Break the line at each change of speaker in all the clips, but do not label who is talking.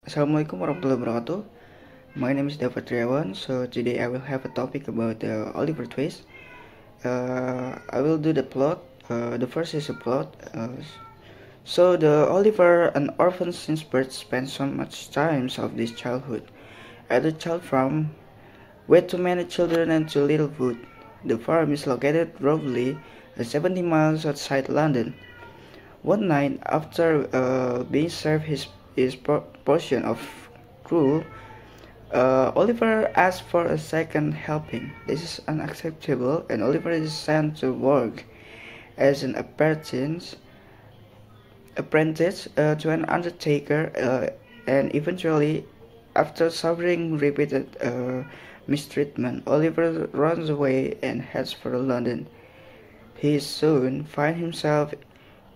Assalamualaikum warahmatullahi wabarakatuh. My name is Daffa Triyawan. So today I will have a topic about the Oliver Twist. I will do the plot. The first is a plot. So the Oliver, an orphan since birth, spends so much time of his childhood at the child farm with too many children and too little food. The farm is located roughly 70 miles outside London. One night, after being served his portion of gruel, Oliver asks for a second helping. This is unacceptable, and Oliver is sent to work as an apprentice to an undertaker, and eventually, after suffering repeated mistreatment, Oliver runs away and heads for London. He soon finds himself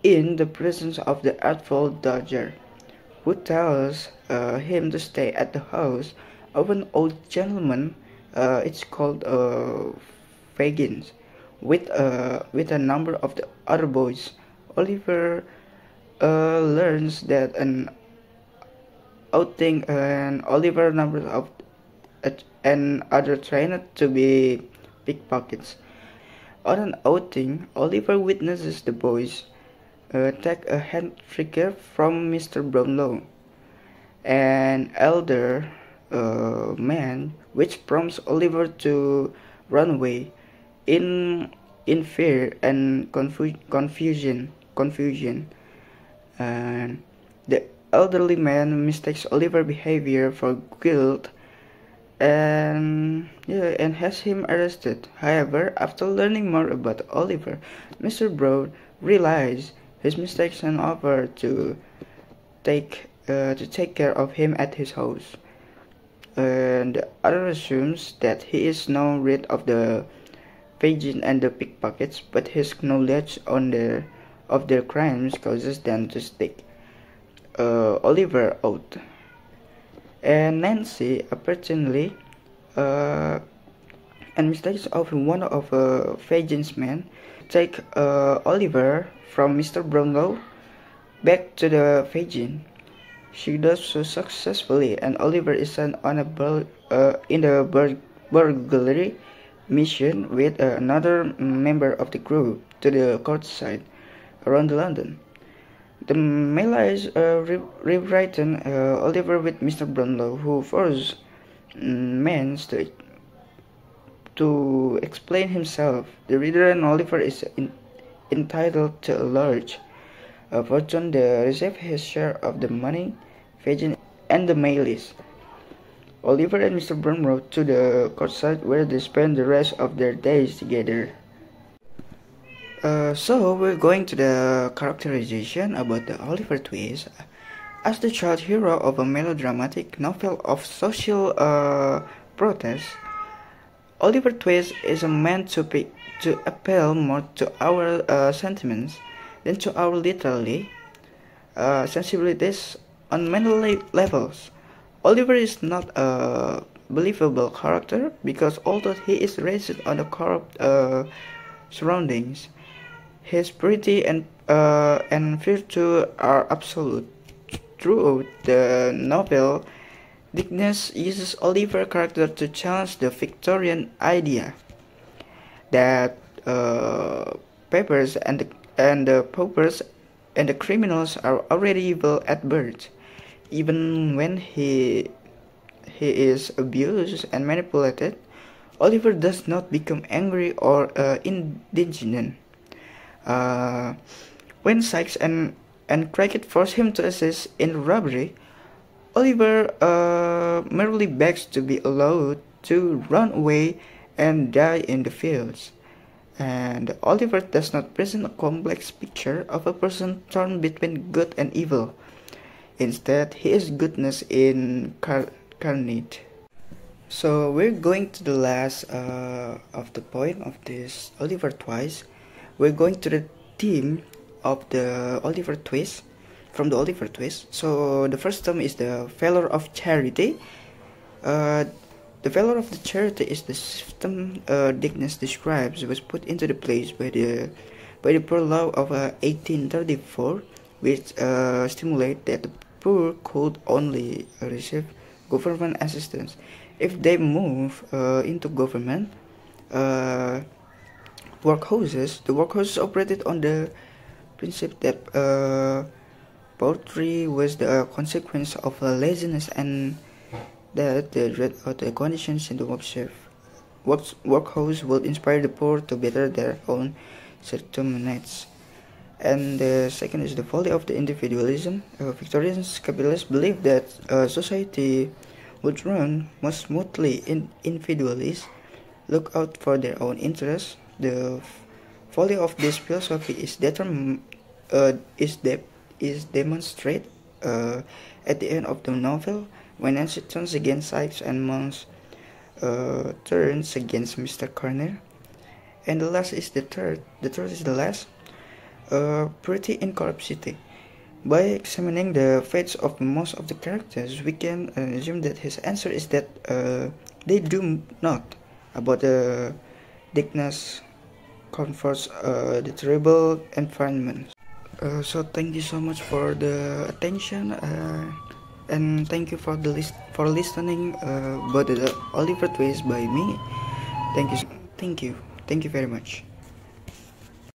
in the presence of the artful Dodger, who tells him to stay at the house of an old gentleman. It's called Fagins, with a number of the other boys. Oliver learns that an outing and Oliver numbers of and other trained to be pickpockets. On an outing, Oliver witnesses the boys take a hand trigger from Mr. Brownlow, an elder man, which prompts Oliver to run away in fear and confusion. And the elderly man mistakes Oliver's behavior for guilt and has him arrested. However, after learning more about Oliver, Mr. Brown realizes his mistakes and offers to take care of him at his house. And the other assumes that he is now rid of the Fagin and the pickpockets, but his knowledge of their crimes causes them to stick Oliver out. And Nancy apparently and mistakes of one of Fagin's men take Oliver from Mr. Brownlow back to the Fagin. She does so successfully, and Oliver is sent on a burglary mission with another member of the group to the courtside around London. The melees rewritten Oliver with Mr. Brownlow, who forces men to explain himself. The reader and Oliver is entitled to a large fortune to receive his share of the money, Fagin, and the melees. Oliver and Mr. Brownlow to the courtside, where they spend the rest of their days together. So we're going to the characterization about the Oliver Twist. As the child hero of a melodramatic novel of social protest, Oliver Twist is meant to appeal more to our sentiments than to our literary sensibilities on many levels. Oliver is not a believable character because although he is raised under corrupt surroundings, his purity and virtue are absolute. Throughout the novel, Dickens uses Oliver's character to challenge the Victorian idea that papers and the paupers and the criminals are already evil at birth, even when he is abused and manipulated. Oliver does not become angry or indignant when Sykes and Crackit force him to assist in robbery. Oliver merely begs to be allowed to run away and die in the fields. And Oliver does not present a complex picture of a person torn between good and evil. Instead, he is goodness incarnate. So we're going to the last of the point of this Oliver Twist. We're going to the theme of the Oliver Twist, from the Oliver Twist. So the first term is the failure of charity. The failure of the charity is the system Dickens describes was put into the place by the poor law of 1834, which stimulated poor could only receive government assistance. If they move into government workhouses, the workhouses operated on the principle that poverty was the consequence of laziness, and that the conditions in the workhouse will inspire the poor to better their own circumstances. And the second is the folly of the individualism. Victorian capitalists believed that society would run more smoothly in individualists look out for their own interests. The folly of this philosophy is demonstrated at the end of the novel, when Nancy turns against Sykes and Monks turns against Mr. Corner. And the last is the third. The third is the last. Pretty incorruptibility. By examining the fates of most of the characters, we can assume that his answer is that they do not about the dignity, comforts, the terrible environment. So thank you so much for the attention, and thank you for listening about the Oliver Twist by me. Thank you very much.